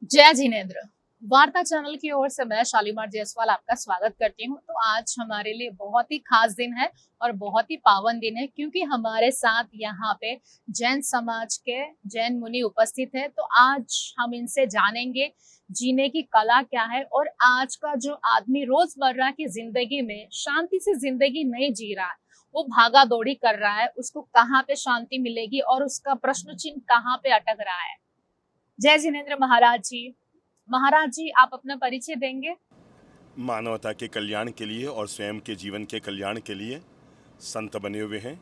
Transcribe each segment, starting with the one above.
जय जिनेन्द्र। वार्ता चैनल की ओर से मैं शालीमार जायसवाल आपका स्वागत करती हूँ। तो आज हमारे लिए बहुत ही खास दिन है और बहुत ही पावन दिन है, क्योंकि हमारे साथ यहाँ पे जैन समाज के जैन मुनि उपस्थित है। तो आज हम इनसे जानेंगे जीने की कला क्या है, और आज का जो आदमी रोजमर्रा की जिंदगी में शांति से जिंदगी नहीं जी रहा है, वो भागा दौड़ी कर रहा है, उसको कहाँ पे शांति मिलेगी और उसका प्रश्न चिन्ह कहाँ पे अटक रहा है। जय जिनेन्द्र महाराज जी। महाराज जी, आप अपना परिचय देंगे? मानवता के कल्याण के लिए और स्वयं के जीवन के कल्याण के लिए संत बने हुए हैं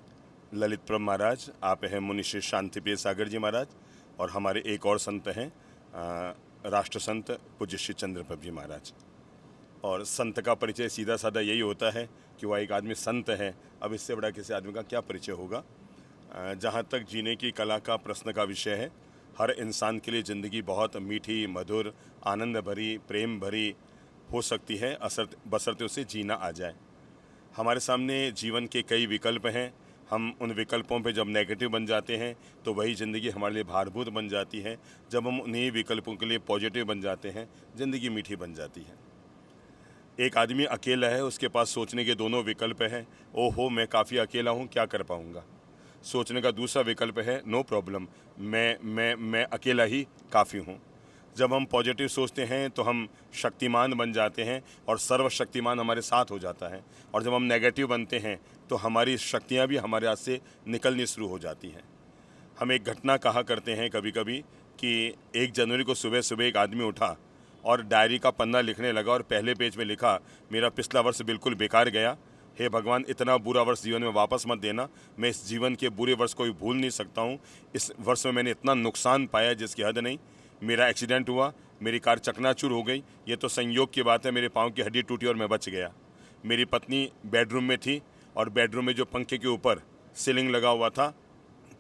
ललित प्रभ महाराज। आप हैं मुनिश्री शांतिप्रिय सागर जी महाराज, और हमारे एक और संत हैं राष्ट्र संत पूज्य श्री चंद्रप्रभ जी महाराज। और संत का परिचय सीधा साधा यही होता है कि वह एक आदमी संत है। अब इससे बड़ा किसी आदमी का क्या परिचय होगा। जहाँ तक जीने की कला का प्रश्न का विषय है, हर इंसान के लिए ज़िंदगी बहुत मीठी, मधुर, आनंद भरी, प्रेम भरी हो सकती है, बशर्ते उसे जीना आ जाए। हमारे सामने जीवन के कई विकल्प हैं। हम उन विकल्पों पे जब नेगेटिव बन जाते हैं तो वही ज़िंदगी हमारे लिए भारभूत बन जाती है। जब हम उन्हीं विकल्पों के लिए पॉजिटिव बन जाते हैं, ज़िंदगी मीठी बन जाती है। एक आदमी अकेला है, उसके पास सोचने के दोनों विकल्प हैं। ओहो, मैं काफ़ी अकेला हूँ, क्या कर पाऊँगा। सोचने का दूसरा विकल्प है, नो प्रॉब्लम, मैं अकेला ही काफ़ी हूँ। जब हम पॉजिटिव सोचते हैं तो हम शक्तिमान बन जाते हैं और सर्वशक्तिमान हमारे साथ हो जाता है। और जब हम नेगेटिव बनते हैं तो हमारी शक्तियाँ भी हमारे हाथ से निकलनी शुरू हो जाती हैं। हम एक घटना कहा करते हैं कभी कभी कि 1 जनवरी को सुबह सुबह एक आदमी उठा और डायरी का पन्ना लिखने लगा और पहले पेज में लिखा, मेरा पिछला वर्ष बिल्कुल बेकार गया। हे भगवान, इतना बुरा वर्ष जीवन में वापस मत देना। मैं इस जीवन के बुरे वर्ष को भी भूल नहीं सकता हूँ। इस वर्ष में मैंने इतना नुकसान पाया जिसकी हद नहीं। मेरा एक्सीडेंट हुआ, मेरी कार चकनाचूर हो गई। ये तो संयोग की बात है, मेरे पाँव की हड्डी टूटी और मैं बच गया। मेरी पत्नी बेडरूम में थी और बेडरूम में जो पंखे के ऊपर सीलिंग लगा हुआ था,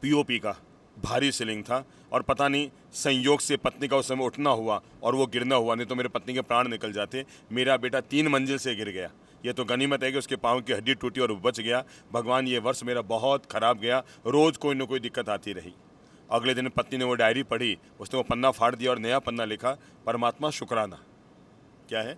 पीओपी का भारी सीलिंग था, और पता नहीं संयोग से पत्नी का उस समय उठना हुआ और वो गिरना हुआ, नहीं तो मेरे पत्नी के प्राण निकल जाते। मेरा बेटा 3 मंजिल से गिर गया। ये तो गनीमत है कि उसके पाँव की हड्डी टूटी और वो बच गया। भगवान, ये वर्ष मेरा बहुत ख़राब गया, रोज़ कोई ना कोई दिक्कत आती रही। अगले दिन पत्नी ने वो डायरी पढ़ी, उसने वो पन्ना फाड़ दिया और नया पन्ना लिखा, परमात्मा शुक्राना। क्या है?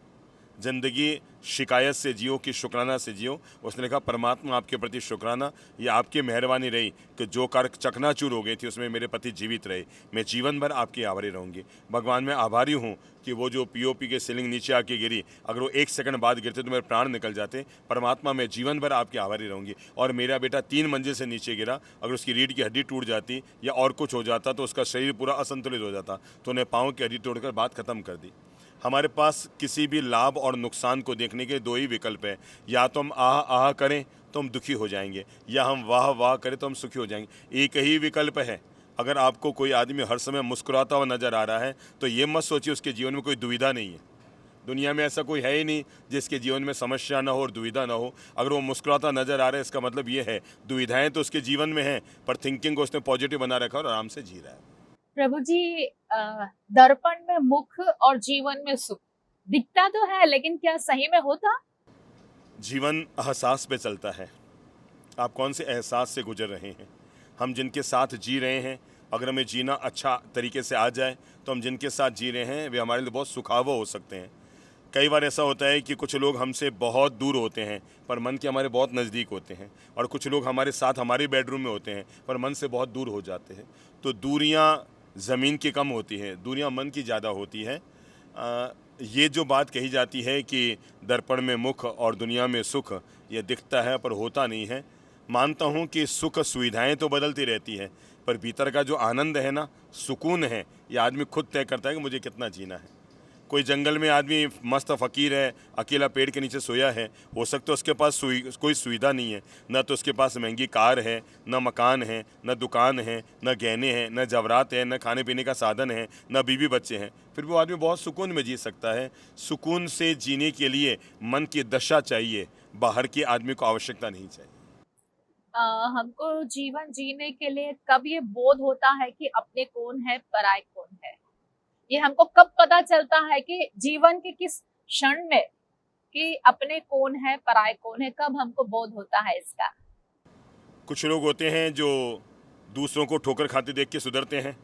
ज़िंदगी शिकायत से जियो कि शुक्राना से जियो। उसने लिखा, परमात्मा आपके प्रति शुक्राना, ये आपकी मेहरबानी रही कि जो कार चकनाचूर हो गई थी उसमें मेरे पति जीवित रहे। मैं जीवन भर आपकी आभारी रहूँगी। भगवान, मैं आभारी हूँ कि वो जो पीओपी के सीलिंग नीचे आके गिरी, अगर वो 1 सेकंड बाद गिरते तो मेरे प्राण निकल जाते। परमात्मा, मैं जीवन भर आपकी आभारी रहूँगी। और मेरा बेटा 3 मंजिल से नीचे गिरा, अगर उसकी रीढ़ की हड्डी टूट जाती या और कुछ हो जाता तो उसका शरीर पूरा असंतुलित हो जाता। तो उन्हें पाँव की हड्डी तोड़कर बात खत्म कर दी। हमारे पास किसी भी लाभ और नुकसान को देखने के 2 ही विकल्प हैं। या तो हम आह आह करें तो हम दुखी हो जाएंगे, या हम वाह वाह करें तो हम सुखी हो जाएंगे। एक ही विकल्प है। अगर आपको कोई आदमी हर समय मुस्कुराता हुआ नज़र आ रहा है तो ये मत सोचिए उसके जीवन में कोई दुविधा नहीं है। दुनिया में ऐसा कोई है ही नहीं जिसके जीवन में समस्या ना हो और दुविधा ना हो। अगर वो मुस्कुराता नज़र आ रहा है, इसका मतलब ये है दुविधाएं तो उसके जीवन में हैं, पर थिंकिंग को उसने पॉजिटिव बना रखा और आराम से जी रहा है। प्रभु जी, दर्पण में मुख और जीवन में सुख दिखता तो है, लेकिन क्या सही में होता? जीवन एहसास पे चलता है। आप कौन से एहसास से गुजर रहे हैं। हम जिनके साथ जी रहे हैं, अगर हमें जीना अच्छा तरीके से आ जाए तो हम जिनके साथ जी रहे हैं वे हमारे लिए बहुत सुखावह हो सकते हैं। कई बार ऐसा होता है कि कुछ लोग हमसे बहुत दूर होते हैं पर मन के हमारे बहुत नज़दीक होते हैं, और कुछ लोग हमारे साथ हमारे बेडरूम में होते हैं पर मन से बहुत दूर हो जाते हैं। तो दूरियां ज़मीन की कम होती हैं, दूरियां मन की ज़्यादा होती हैं। ये जो बात कही जाती है कि दर्पण में मुख और दुनिया में सुख, ये दिखता है पर होता नहीं है। मानता हूँ कि सुख सुविधाएं तो बदलती रहती हैं, पर भीतर का जो आनंद है ना, सुकून है, ये आदमी खुद तय करता है कि मुझे कितना जीना है। कोई जंगल में आदमी मस्त फ़कीर है, अकेला पेड़ के नीचे सोया है, हो सकता है उसके पास कोई सुविधा नहीं है, न तो उसके पास महंगी कार है, न मकान है, न दुकान है, न गहने हैं, न जवरात है, न खाने पीने का साधन है, न बीवी बच्चे हैं, फिर वो आदमी बहुत सुकून में जी सकता है। सुकून से जीने के लिए मन की दशा चाहिए, बाहर की आदमी को आवश्यकता नहीं चाहिए। हमको जीवन जीने के लिए कब ये बोध होता है कि अपने कौन है, पराये कौन है? ये हमको कब पता चलता है कि जीवन के किस क्षण में कि अपने कौन है, पराये कौन है? कब हमको बोध होता है इसका? कुछ लोग होते हैं जो दूसरों को ठोकर खाते देख के सुधरते हैं।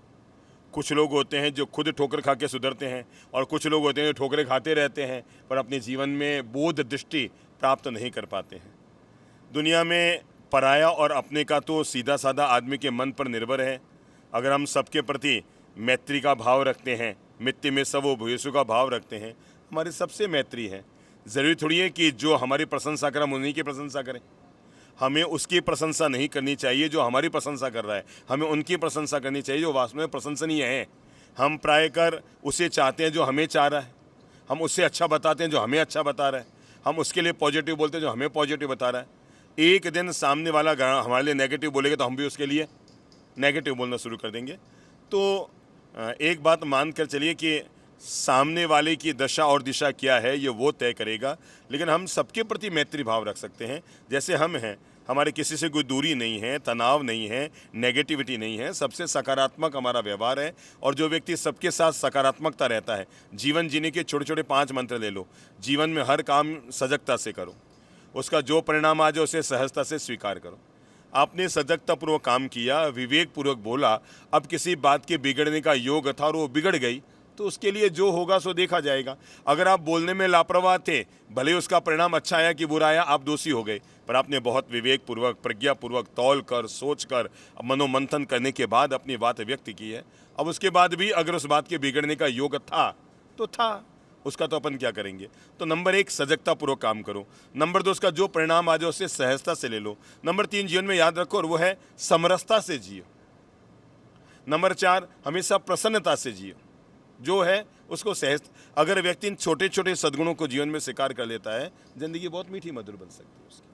कुछ लोग होते हैं जो खुद ठोकर खा के सुधरते हैं और कुछ लोग होते हैं जो ठोकरें खाते रहते हैं पर अपने जीवन में बोध दृष्टि प्राप्त नहीं कर पाते हैं। दुनिया में पराया और अपने का तो सीधा साधा आदमी के मन पर निर्भर है। अगर हम सबके प्रति मैत्री का भाव रखते हैं, मित्ति में सबो भूयसु का भाव रखते हैं, हमारी सबसे मैत्री है। ज़रूरी थोड़ी है कि जो हमारी प्रशंसा करे हम उन्हीं की प्रशंसा करें। हमें उसकी प्रशंसा नहीं करनी चाहिए जो हमारी प्रशंसा कर रहा है, हमें उनकी प्रशंसा करनी चाहिए जो वास्तव में प्रशंसनीय है। हम प्रायकर उसे चाहते हैं जो हमें चाह रहा है, हम उससे अच्छा बताते हैं जो हमें अच्छा बता रहा है, हम उसके लिए पॉजिटिव बोलते हैं जो हमें पॉजिटिव बता रहा है। एक दिन सामने वाला हमारे लिए नेगेटिव बोलेगा तो हम भी उसके लिए नेगेटिव बोलना शुरू कर देंगे। तो एक बात मान कर चलिए कि सामने वाले की दशा और दिशा क्या है ये वो तय करेगा, लेकिन हम सबके प्रति मैत्री भाव रख सकते हैं। जैसे हम हैं, हमारे किसी से कोई दूरी नहीं है, तनाव नहीं है, नेगेटिविटी नहीं है, सबसे सकारात्मक हमारा व्यवहार है। और जो व्यक्ति सबके साथ सकारात्मकता रहता है, जीवन जीने के छोटे छोटे 5 मंत्र ले लो, जीवन में हर काम सजगता से करो, उसका जो परिणाम आ जाए उसे सहजता से स्वीकार करो। आपने सजगतापूर्वक काम किया, विवेकपूर्वक बोला, अब किसी बात के बिगड़ने का योग था और वो बिगड़ गई तो उसके लिए जो होगा सो देखा जाएगा। अगर आप बोलने में लापरवाह थे, भले उसका परिणाम अच्छा आया कि बुरा आया, आप दोषी हो गए, पर आपने बहुत विवेकपूर्वक, प्रज्ञापूर्वक, तौल कर, सोच कर, मनोमंथन करने के बाद अपनी बात व्यक्त की है। अब उसके बाद भी अगर उस बात के बिगड़ने का योग था तो था, उसका तो अपन क्या करेंगे। तो नंबर 1 सजगतापूर्वक काम करो। नंबर 2 उसका जो परिणाम आ जाए उसे सहजता से ले लो। नंबर 3 जीवन में याद रखो और वो है समरसता से जियो। नंबर 4 हमेशा प्रसन्नता से जियो, जो है उसको सहज। अगर व्यक्ति इन छोटे छोटे सद्गुणों को जीवन में स्वीकार कर लेता है, जिंदगी बहुत मीठी मधुर बन सकती है उसकी।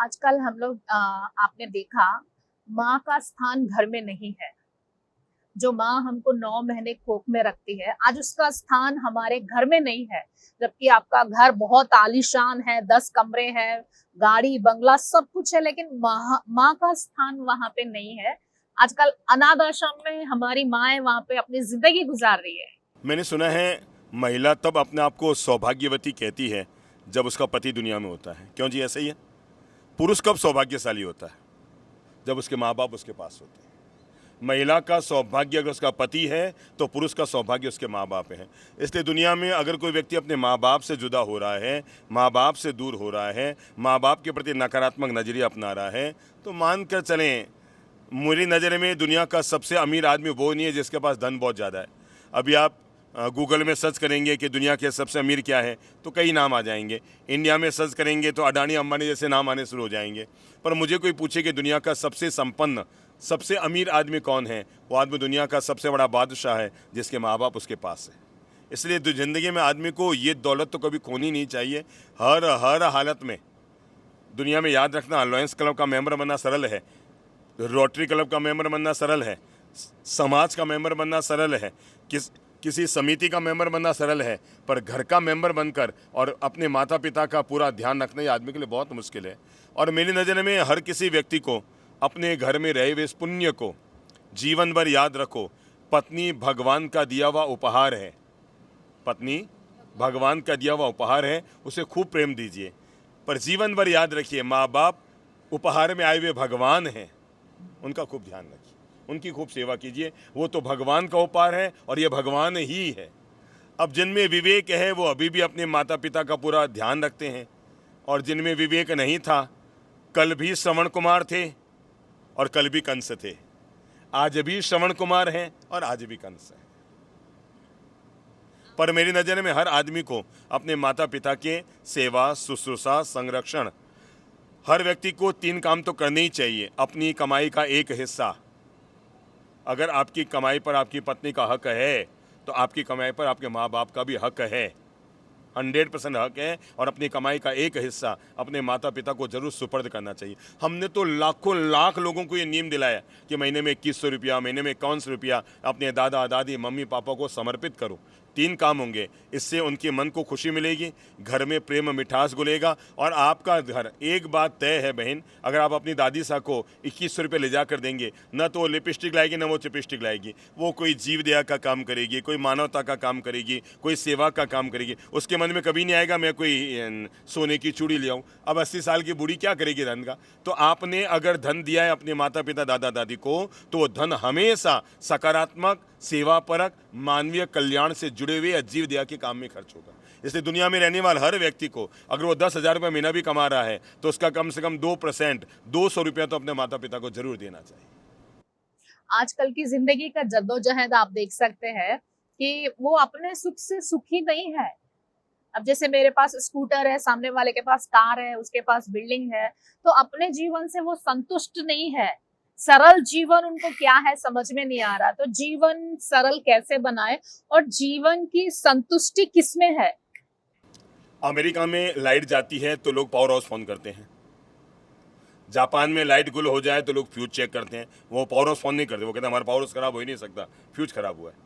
आजकल हम लोग आपने देखा, माँ का स्थान घर में नहीं है। जो माँ हमको 9 महीने कोख में रखती है, आज उसका स्थान हमारे घर में नहीं है। जबकि आपका घर बहुत आलीशान है, 10 कमरे हैं, गाड़ी बंगला सब कुछ है, लेकिन माँ का स्थान वहां पे नहीं है। आजकल अनाथ आश्रम में हमारी माएं वहां पे अपनी जिंदगी गुजार रही है। मैंने सुना है महिला तब अपने आप को सौभाग्यवती कहती है जब उसका पति दुनिया में होता है। क्यों जी, ऐसा ही है। पुरुष कब सौभाग्यशाली होता है? जब उसके माँ बाप उसके पास होते हैं। महिला का सौभाग्य अगर उसका पति है तो पुरुष का सौभाग्य उसके माँ बाप हैं। इसलिए दुनिया में अगर कोई व्यक्ति अपने माँ बाप से जुदा हो रहा है, माँ बाप से दूर हो रहा है, माँ बाप के प्रति नकारात्मक नजरिया अपना रहा है, तो मान कर चलें मेरी नज़र में दुनिया का सबसे अमीर आदमी वो नहीं है जिसके पास धन बहुत ज़्यादा है। अभी आप गूगल में सर्च करेंगे कि दुनिया के सबसे अमीर क्या है तो कई नाम आ जाएंगे। इंडिया में सर्च करेंगे तो अडानी अंबानी जैसे नाम आने शुरू हो जाएंगे। पर मुझे कोई पूछे कि दुनिया का सबसे संपन्न, सबसे अमीर आदमी कौन है, वो आदमी दुनिया का सबसे बड़ा बादशाह है जिसके माँ बाप उसके पास है। इसलिए ज़िंदगी में आदमी को ये दौलत तो कभी खोनी नहीं चाहिए। हर हालत में दुनिया में याद रखना, लॉयंस क्लब का मेंबर बनना सरल है, रोटरी क्लब का मेंबर बनना सरल है, समाज का मेंबर बनना सरल है, किसी समिति का मेंबर बनना सरल है, पर घर का मेंबर बनकर और अपने माता पिता का पूरा ध्यान रखना ये आदमी के लिए बहुत मुश्किल है। और मेरी नज़र में हर किसी व्यक्ति को अपने घर में रहे हुए इस पुण्य को जीवन भर याद रखो। पत्नी भगवान का दिया हुआ उपहार है, पत्नी भगवान का दिया हुआ उपहार है, उसे खूब प्रेम दीजिए। पर जीवन भर याद रखिए माँ बाप उपहार में आए हुए भगवान हैं, उनका खूब ध्यान रखिए, उनकी खूब सेवा कीजिए। वो तो भगवान का उपहार है और ये भगवान ही है। अब जिनमें विवेक है वो अभी भी अपने माता पिता का पूरा ध्यान रखते हैं, और जिनमें विवेक नहीं था, कल भी श्रवण कुमार थे और कल भी कंस थे, आज भी श्रवण कुमार हैं और आज भी कंस हैं। पर मेरी नज़र में हर आदमी को अपने माता पिता के सेवा, शुश्रूषा, संरक्षण, हर व्यक्ति को 3 काम तो करने ही चाहिए। अपनी कमाई का एक हिस्सा, अगर आपकी कमाई पर आपकी पत्नी का हक है तो आपकी कमाई पर आपके माँ बाप का भी हक है, 100% हक है। और अपनी कमाई का एक हिस्सा अपने माता पिता को जरूर सुपर्द करना चाहिए। हमने तो लाखों लाख लोगों को ये नियम दिलाया कि महीने में 2100 रुपया, महीने में 51 रुपया अपने दादा दादी मम्मी पापा को समर्पित करो। 3 काम होंगे, इससे उनके मन को खुशी मिलेगी, घर में प्रेम मिठास घुलेगा और आपका घर। एक बात तय है बहन, अगर आप अपनी दादी सा को 2100 रुपये ले जाकर देंगे, न तो वो लिपस्टिक लाएगी न वो चिपस्टिक लाएगी, वो कोई जीव दया का काम करेगी, कोई मानवता का काम करेगी, कोई सेवा का काम करेगी। उसके मन मन में कभी नहीं आएगा मैं कोई सोने की चूड़ी ले आऊँ। अब 80 साल की बूढ़ी क्या करेगी धन का? तो आपने अगर धन दिया है अपने माता पिता दादा दादी को, तो वो धन हमेशा सकारात्मक, सेवापरक, मानवीय कल्याण से जुड़े हुए जीव दया के काम में खर्च होगा। इसलिए दुनिया में रहने वाले हर व्यक्ति को अगर वो 10,000 रुपये महीना भी कमा रहा है तो उसका कम से कम 2%, 200 रुपया तो अपने माता पिता को जरूर देना चाहिए। आजकल की जिंदगी का जद्दोजहद आप देख सकते हैं कि वो अपने सुख से सुखी नहीं है। अब जैसे मेरे पास स्कूटर है, सामने वाले के पास कार है, उसके पास बिल्डिंग है, तो अपने जीवन से वो संतुष्ट नहीं है। सरल जीवन उनको क्या है समझ में नहीं आ रहा। तो जीवन सरल कैसे बनाए और जीवन की संतुष्टि किसमें है? अमेरिका में लाइट जाती है तो लोग पावर हाउस फोन करते हैं। जापान में लाइट गुल हो जाए तो लोग फ्यूज चेक करते हैं। वो पावर हाउस फोन नहीं करते, वो कहते हैं हमारा पावर हाउस खराब हो ही नहीं सकता, फ्यूज खराब हुआ है।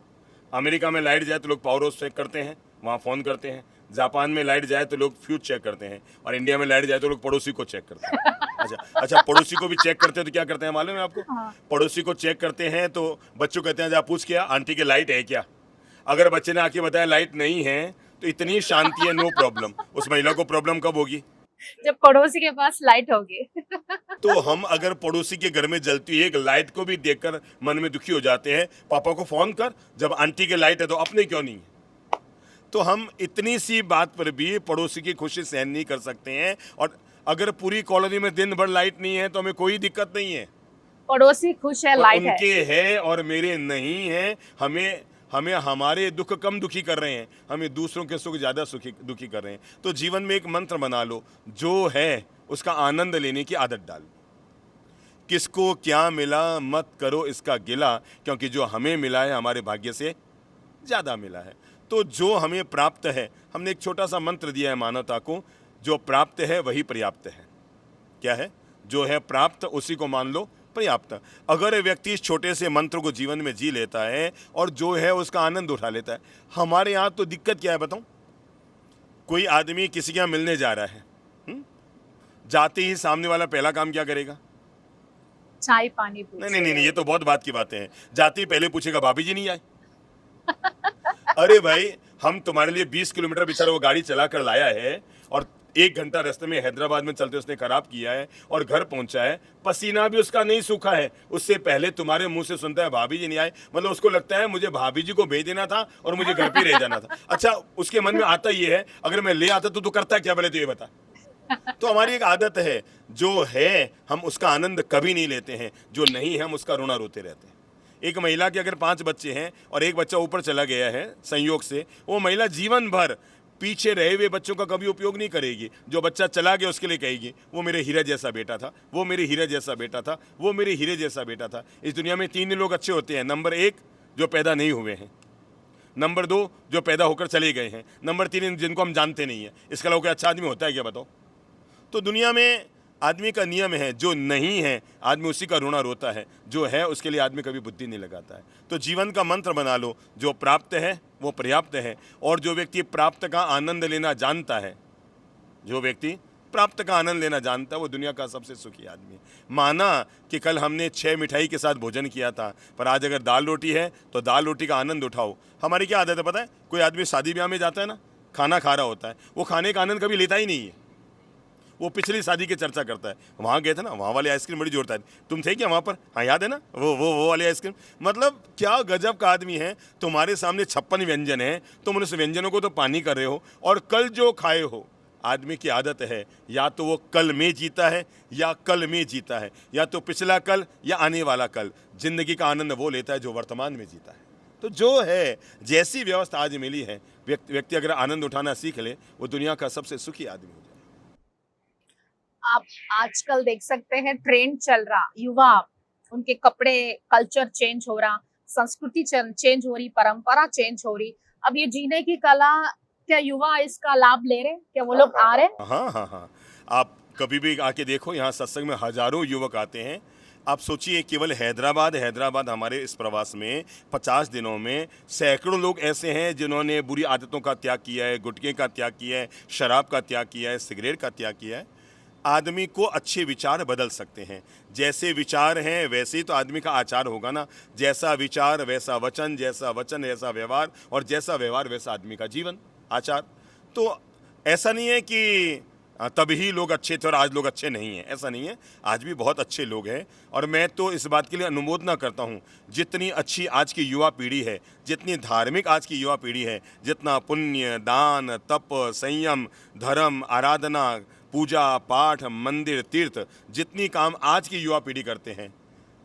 अमेरिका में लाइट जाए तो लोग पावर हाउस चेक करते हैं, वहाँ फ़ोन करते हैं। जापान में लाइट जाए तो लोग फ्यूज चेक करते हैं, और इंडिया में लाइट जाए तो लोग पड़ोसी को चेक करते हैं। अच्छा, पड़ोसी को भी चेक करते हैं तो क्या करते हैं मालूम है आपको? हाँ। पड़ोसी को चेक करते हैं तो बच्चों कहते हैं जा पूछ क्या आंटी के लाइट है क्या। अगर बच्चे ने आके बताया लाइट नहीं है तो इतनी शांति है, नो प्रॉब्लम। उस महिला को प्रॉब्लम कब होगी? जब पड़ोसी के पास लाइट होगी। तो हम अगर पड़ोसी के घर में जलती एक लाइट को भी देखकर मन में दुखी हो जाते हैं, पापा को फोन कर, जब आंटी के लाइट है तो अपने क्यों नहीं है? तो हम इतनी सी बात पर भी पड़ोसी की खुशी सहन नहीं कर सकते हैं। और अगर पूरी कॉलोनी में दिन भर लाइट नहीं है तो हमें कोई दिक्कत नहीं है। पड़ोसी खुश है, लाइट है। उनके है और मेरे नहीं है। हमें हमारे दुख कम दुखी कर रहे हैं, हमें दूसरों के सुख ज़्यादा दुखी कर रहे हैं। तो जीवन में एक मंत्र बना लो, जो है उसका आनंद लेने की आदत डालो। किसको क्या मिला मत करो इसका गिला, क्योंकि जो हमें मिला है हमारे भाग्य से ज़्यादा मिला है। तो जो हमें प्राप्त है, हमने एक छोटा सा मंत्र दिया है मानवता को, जो प्राप्त है वही पर्याप्त है। क्या है? जो है प्राप्त उसी को मान लो पर्याप्त। अगर व्यक्ति इस छोटे से मंत्र को जीवन में जी लेता है और जो है उसका आनंद उठा लेता है। हमारे यहाँ तो दिक्कत क्या है बताऊं? कोई आदमी किसी के यहाँ मिलने जा रहा है, जाते ही सामने वाला पहला काम क्या करेगा? चाय पानी पूछे। नहीं, ये तो बहुत बात की बातें हैं। जाते ही पहले पूछेगा भाभी जी नहीं आए? अरे भाई, हम तुम्हारे लिए 20 किलोमीटर बेचारा वो गाड़ी चला कर लाया है, और 1 घंटा रास्ते में हैदराबाद में चलते उसने खराब किया है, और घर पहुंचा है, पसीना भी उसका नहीं सूखा है, उससे पहले तुम्हारे मुंह से सुनता है भाभी जी नहीं आए। मतलब उसको लगता है मुझे भाभी जी को भेज देना था और मुझे घर पे रह जाना था। अच्छा, उसके मन में आता ये है अगर मैं ले आता तो करता क्या, पहले तो ये बता। तो हमारी एक आदत है, जो है हम उसका आनंद कभी नहीं लेते हैं, जो नहीं है हम उसका रोना रोते रहते हैं। एक महिला के अगर 5 बच्चे हैं और एक बच्चा ऊपर चला गया है संयोग से, वो महिला जीवन भर पीछे रहे हुए बच्चों का कभी उपयोग नहीं करेगी। जो बच्चा चला गया उसके लिए कहेगी वो मेरे हीरे जैसा बेटा था, वो मेरे हीरे जैसा बेटा था, वो मेरे हीरे जैसा बेटा था। इस दुनिया में 3 लोग अच्छे होते हैं। नंबर 1 जो पैदा नहीं हुए हैं, नंबर 2 जो पैदा होकर चले गए हैं, नंबर 3 जिनको हम जानते नहीं हैं। इसके अलावा कोई अच्छा आदमी होता है क्या बताओ? तो दुनिया में आदमी का नियम है, जो नहीं है आदमी उसी का रोना रोता है, जो है उसके लिए आदमी कभी बुद्धि नहीं लगाता है। तो जीवन का मंत्र बना लो, जो प्राप्त है वो पर्याप्त है। और जो व्यक्ति प्राप्त का आनंद लेना जानता है, जो व्यक्ति प्राप्त का आनंद लेना जानता है, वो दुनिया का सबसे सुखी आदमी है। माना कि कल हमने 6 मिठाई के साथ भोजन किया था, पर आज अगर दाल रोटी है तो दाल रोटी का आनंद उठाओ। हमारी क्या आदत है पता है? कोई आदमी शादी ब्याह में जाता है ना, खाना खा रहा होता है, वो खाने का आनंद कभी लेता ही नहीं है। वो पिछली शादी की चर्चा करता है, वहाँ गए थे ना, वहाँ वाली आइसक्रीम बड़ी जोरदार थी, तुम थे क्या वहाँ पर? हाँ याद है ना, वो वाली आइसक्रीम। मतलब क्या गजब का आदमी है। तुम्हारे सामने 56 व्यंजन हैं, तुम उन व्यंजनों को तो पानी कर रहे हो, और कल जो खाए हो। आदमी की आदत है, या तो वो कल में जीता है या कल में जीता है, या तो पिछला कल या आने वाला कल। जिंदगी का आनंद वो लेता है जो वर्तमान में जीता है। तो जो है, जैसी व्यवस्था आज मिली है, व्यक्ति अगर आनंद उठाना सीख ले, वो दुनिया का सबसे सुखी आदमी हो जाए। आप आजकल देख सकते हैं ट्रेंड चल रहा, युवा उनके कपड़े, कल्चर चेंज हो रहा, संस्कृति चेंज हो रही, परंपरा चेंज हो रही। अब ये जीने की कला, क्या युवा इसका लाभ ले रहे? क्या वो लोग आ रहे? हाँ। आप कभी भी आके देखो, यहाँ सत्संग में हजारों युवक आते हैं। आप सोचिए, केवल हैदराबाद हमारे इस प्रवास में 50 दिनों में सैकड़ों लोग ऐसे हैं जिन्होंने बुरी आदतों का त्याग किया है, गुटखे का त्याग किया है, शराब का त्याग किया है, सिगरेट का त्याग किया है। आदमी को अच्छे विचार बदल सकते हैं। जैसे विचार हैं वैसे ही तो आदमी का आचार होगा ना। जैसा विचार वैसा वचन, जैसा वचन वैसा व्यवहार, और जैसा व्यवहार वैसा आदमी का जीवन आचार। तो ऐसा नहीं है कि तभी लोग अच्छे थे और आज लोग अच्छे नहीं हैं, ऐसा नहीं है। आज भी बहुत अच्छे लोग हैं और मैं तो इस बात के लिए अनुमोदना करता हूँ, जितनी अच्छी आज की युवा पीढ़ी है, जितनी धार्मिक आज की युवा पीढ़ी है, जितना पुण्य, दान, तप, संयम, धर्म, आराधना, पूजा पाठ, मंदिर, तीर्थ, जितनी काम आज की युवा पीढ़ी करते हैं,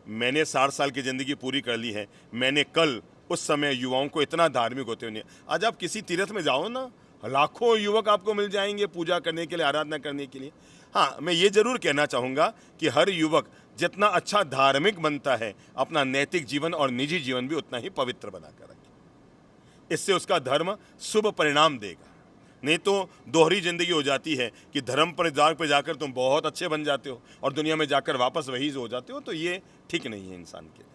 मैंने 60 साल की ज़िंदगी पूरी कर ली है। मैंने कल उस समय युवाओं को इतना धार्मिक होते हुए, आज आप किसी तीर्थ में जाओ ना, लाखों युवक आपको मिल जाएंगे पूजा करने के लिए, आराधना करने के लिए। हाँ, मैं ये जरूर कहना चाहूँगा कि हर युवक जितना अच्छा धार्मिक बनता है, अपना नैतिक जीवन और निजी जीवन भी उतना ही पवित्र बनाकर रखे। इससे उसका धर्म शुभ परिणाम देगा। नहीं तो दोहरी जिंदगी हो जाती है कि धर्म पर जाकर तुम बहुत अच्छे बन जाते हो और दुनिया में जाकर वापस वही हो जाते हो, तो ये ठीक नहीं है इंसान के लिए।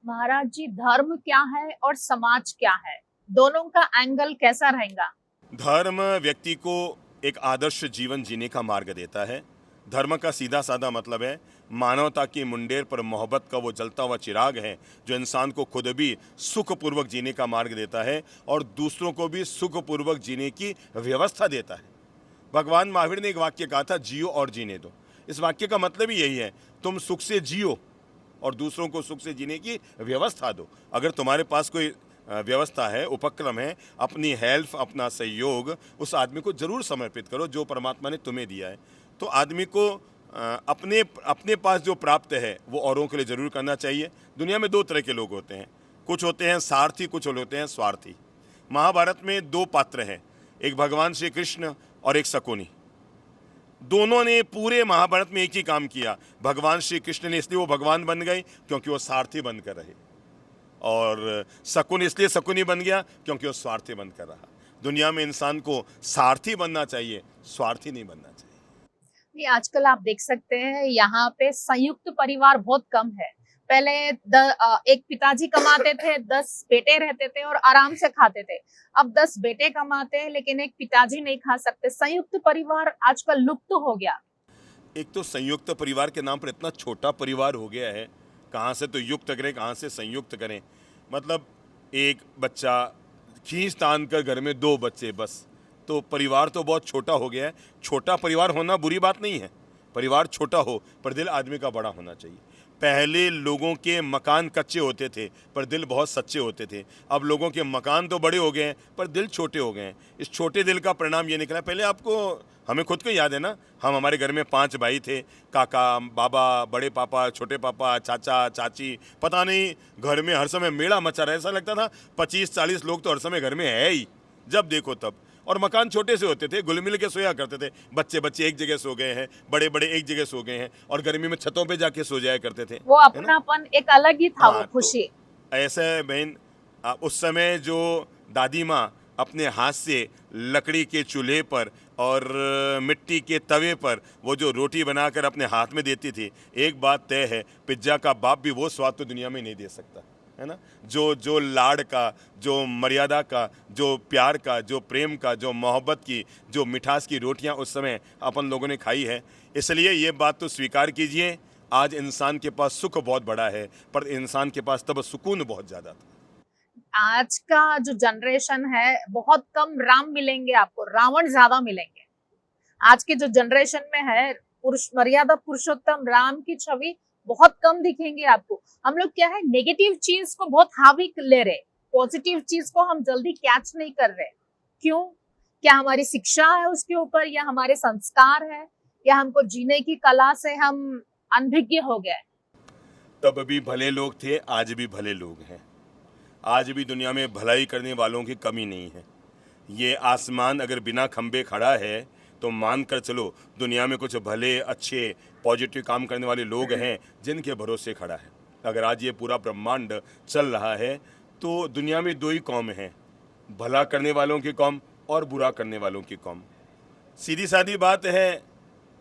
महाराज जी, धर्म क्या है और समाज क्या है, दोनों का एंगल कैसा रहेगा? धर्म व्यक्ति को एक आदर्श जीवन जीने का मार्ग देता है। धर्म का सीधा साधा मतलब है मानवता की मुंडेर पर मोहब्बत का वो जलता हुआ चिराग है, जो इंसान को खुद भी सुखपूर्वक जीने का मार्ग देता है और दूसरों को भी सुखपूर्वक जीने की व्यवस्था देता है। भगवान महावीर ने एक वाक्य कहा था, जियो और जीने दो। इस वाक्य का मतलब ही यही है, तुम सुख से जियो और दूसरों को सुख से जीने की व्यवस्था दो। अगर तुम्हारे पास कोई व्यवस्था है, उपक्रम है, अपनी हेल्प, अपना सहयोग उस आदमी को जरूर समर्पित करो जो परमात्मा ने तुम्हें दिया है। तो आदमी को अपने पास जो प्राप्त है वो औरों के लिए जरूर करना चाहिए। दुनिया में दो तरह के लोग होते हैं, कुछ होते हैं सारथी, कुछ होते हैं स्वार्थी। महाभारत में दो पात्र हैं, एक भगवान श्री कृष्ण और एक शकुनी। दोनों ने पूरे महाभारत में एक ही काम किया। भगवान श्री कृष्ण ने इसलिए वो भगवान बन गए क्योंकि वो सारथी बनकर रहे, और शकुन इसलिए शकुनी बन गया क्योंकि वो स्वार्थी बनकर रहा। दुनिया में इंसान को सारथी बनना चाहिए, स्वार्थी नहीं बनना चाहिए। ये आजकल आप देख सकते हैं यहाँ पे संयुक्त परिवार बहुत कम है। पहले एक पिताजी कमाते थे, 10 बेटे रहते थे और आराम से खाते थे। अब 10 बेटे कमाते हैं लेकिन एक पिताजी नहीं खा सकते। संयुक्त परिवार आजकल लुप्त हो गया। एक तो संयुक्त परिवार के नाम पर इतना छोटा परिवार हो गया है, कहाँ से तो युक्त करें, कहाँ से संयुक्त करें। मतलब एक बच्चा खींच तान कर घर में 2 बच्चे बस, तो परिवार तो बहुत छोटा हो गया है। छोटा परिवार होना बुरी बात नहीं है, परिवार छोटा हो पर दिल आदमी का बड़ा होना चाहिए। पहले लोगों के मकान कच्चे होते थे पर दिल बहुत सच्चे होते थे। अब लोगों के मकान तो बड़े हो गए हैं पर दिल छोटे हो गए हैं। इस छोटे दिल का परिणाम ये निकला। पहले आपको, हमें खुद को याद है ना, हम हमारे घर में 5 भाई थे, काका, बाबा, बड़े पापा, छोटे पापा, चाचा, चाची, पता नहीं घर में हर समय मेला मचा रहा है। ऐसा लगता था 25-40 लोग तो हर समय घर में है ही, जब देखो तब। और मकान छोटे से होते थे, घुल मिल के सोया करते थे। बच्चे बच्चे एक जगह सो गए हैं, बड़े बड़े एक जगह सो गए हैं, और गर्मी में छतों पे जाके सो जाया करते थे। वो अपनापन एक अलग ही था, वो खुशी। तो ऐसे बहन, उस समय जो दादी माँ अपने हाथ से लकड़ी के चूल्हे पर और मिट्टी के तवे पर वो जो रोटी बनाकर अपने हाथ में देती थी, एक बात तय है, पिज्ज़ा का बाप भी वो स्वाद तो दुनिया में नहीं दे सकता, है ना। जो लाड़ का, जो मर्यादा का, जो प्यार का, जो प्रेम का, जो मोहब्बत की, जो मिठास की रोटियां उस समय अपन लोगों ने खाई है। इसलिए ये बात तो स्वीकार कीजिए, आज इंसान के पास सुख बहुत बड़ा है पर इंसान के पास तब सुकून बहुत ज़्यादा था। आज का जो जनरेशन है, बहुत कम राम मिलेंगे आपको, रावण ज्यादा मिलेंगे। आज के जो जनरेशन में है, मर्यादा पुरुषोत्तम राम की छवि बहुत कम दिखेंगे आपको। हम लोग क्या है, नेगेटिव चीज को बहुत हावी ले रहे, पॉजिटिव चीज को हम जल्दी कैच नहीं कर रहे। क्यों? क्या हमारी शिक्षा है उसके ऊपर, या हमारे संस्कार है, या हमको जीने की कला से हम अनभिज्ञ हो गए? तब भी भले लोग थे, आज भी भले लोग हैं। आज भी दुनिया में भलाई करने वालों की कमी नहीं है। ये आसमान अगर बिना खंबे खड़ा है तो मान कर चलो दुनिया में कुछ भले, अच्छे, पॉजिटिव काम करने वाले लोग हैं जिनके भरोसे खड़ा है। अगर आज ये पूरा ब्रह्मांड चल रहा है तो दुनिया में 2 ही कौम हैं, भला करने वालों की कौम और बुरा करने वालों की कौम। सीधी सादी बात है,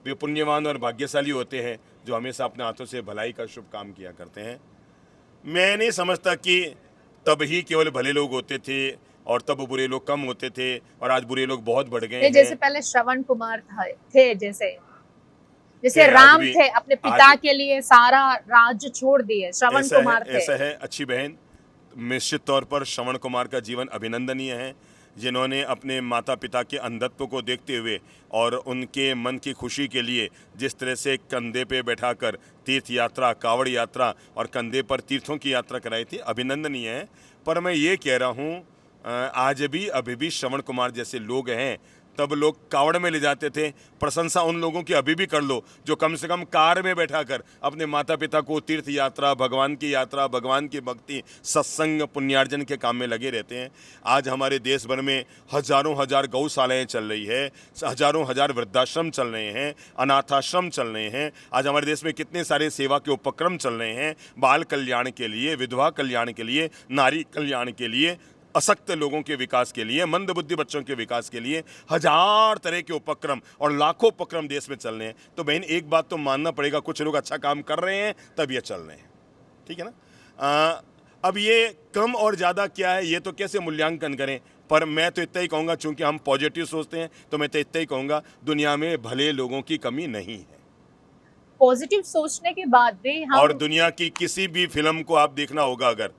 वे पुण्यवान और भाग्यशाली होते हैं जो हमेशा अपने हाथों से भलाई का शुभ काम किया करते हैं। मैं नहीं समझता कि तब ही केवल भले लोग होते थे और तब बुरे लोग कम होते थे और आज बुरे लोग बहुत बढ़ गए हैं। जैसे पहले श्रवण कुमार थे, जैसे राम थे, अपने पिता के लिए सारा राज्य छोड़ दिए, श्रवण कुमार थे। ऐसा है अच्छी बहन, निश्चित तौर पर श्रवण कुमार का जीवन अभिनंदनीय है। जिन्होंने अपने माता पिता के अंधत्व को देखते हुए और उनके मन की खुशी के लिए जिस तरह से कंधे पे बैठाकर तीर्थ यात्रा, कावड़ यात्रा और कंधे पर तीर्थों की यात्रा कराई थी, अभिनंदनीय है। पर मैं ये कह रहा हूँ, आज भी अभी भी श्रवण कुमार जैसे लोग हैं, तब लोग कावड़ में ले जाते थे। प्रशंसा उन लोगों की अभी भी कर लो जो कम से कम कार में बैठाकर अपने माता पिता को तीर्थ यात्रा, भगवान की यात्रा, भगवान की भक्ति, सत्संग, पुण्यार्जन के काम में लगे रहते हैं। आज हमारे देश भर में हजारों हजार गौशालाएं चल रही है, हजारों हजार वृद्धाश्रम चल रहे हैं, अनाथाश्रम चल रहे हैं। आज हमारे देश में कितने सारे सेवा के उपक्रम चल रहे हैं, बाल कल्याण के लिए, विधवा कल्याण के लिए, नारी कल्याण के लिए, अशक्त लोगों के विकास के लिए, मंदबुद्धि बच्चों के विकास के लिए हजार तरह के उपक्रम और लाखों उपक्रम देश में चल रहे हैं। तो बहन एक बात तो मानना पड़ेगा, कुछ लोग अच्छा काम कर रहे हैं तब ये चल रहे हैं, ठीक है ना। अब ये कम और ज़्यादा क्या है ये तो कैसे मूल्यांकन करें, पर मैं तो इतना ही कहूँगा, चूंकि हम पॉजिटिव सोचते हैं तो मैं तो इतना ही कहूँगा, दुनिया में भले लोगों की कमी नहीं है। पॉजिटिव सोचने के बाद भी हम और दुनिया की किसी भी फिल्म को आप देखना होगा, अगर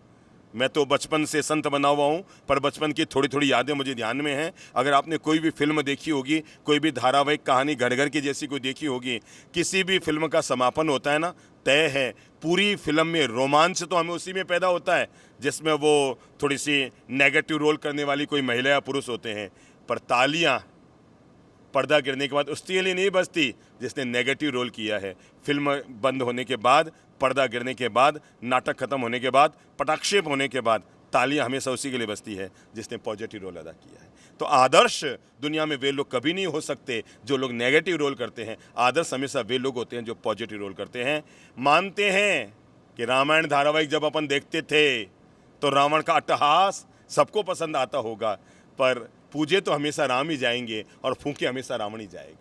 मैं तो बचपन से संत बना हुआ हूँ, पर बचपन की थोड़ी थोड़ी यादें मुझे ध्यान में हैं। अगर आपने कोई भी फिल्म देखी होगी, कोई भी धारावाहिक कहानी घर घर की जैसी कोई देखी होगी, किसी भी फिल्म का समापन होता है ना, तय है पूरी फिल्म में रोमांच तो हमें उसी में पैदा होता है जिसमें वो थोड़ी सी नेगेटिव रोल करने वाली कोई महिला या पुरुष होते हैं, पर तालियाँ पर्दा गिरने के बाद उसके लिए नहीं बजती जिसने नेगेटिव रोल किया है। फिल्म बंद होने के बाद, पर्दा गिरने के बाद, नाटक खत्म होने के बाद, पटाक्षेप होने के बाद तालियां हमेशा उसी के लिए बजती है जिसने पॉजिटिव रोल अदा किया है। तो आदर्श दुनिया में वे लोग कभी नहीं हो सकते जो लोग नेगेटिव रोल करते हैं। आदर्श हमेशा वे लोग होते हैं जो पॉजिटिव रोल करते हैं। मानते हैं कि रामायण धारावाहिक जब अपन देखते थे तो रावण का अट्टहास सबको पसंद आता होगा, पर पूजे तो हमेशा राम ही जाएंगे और फूके हमेशा रावण ही जाएगा।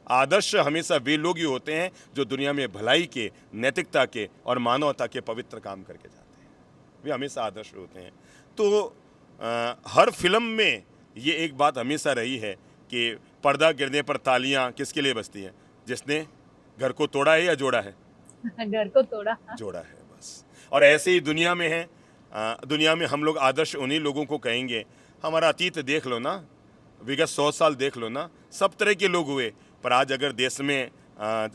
आदर्श हमेशा वे लोग ही होते हैं जो दुनिया में भलाई के, नैतिकता के और मानवता के पवित्र काम करके जाते हैं, वे हमेशा आदर्श होते हैं। तो हर फिल्म में ये एक बात हमेशा रही है कि पर्दा गिरने पर तालियां किसके लिए बजती हैं? जिसने घर को तोड़ा है या जोड़ा है? घर को तोड़ा। जोड़ा है, बस। और ऐसे ही दुनिया में है। दुनिया में हम लोग आदर्श उन्हीं लोगों को कहेंगे। हमारा अतीत देख लो ना, विगत 100 साल देख लो ना, सब तरह के लोग हुए, पर आज अगर देश में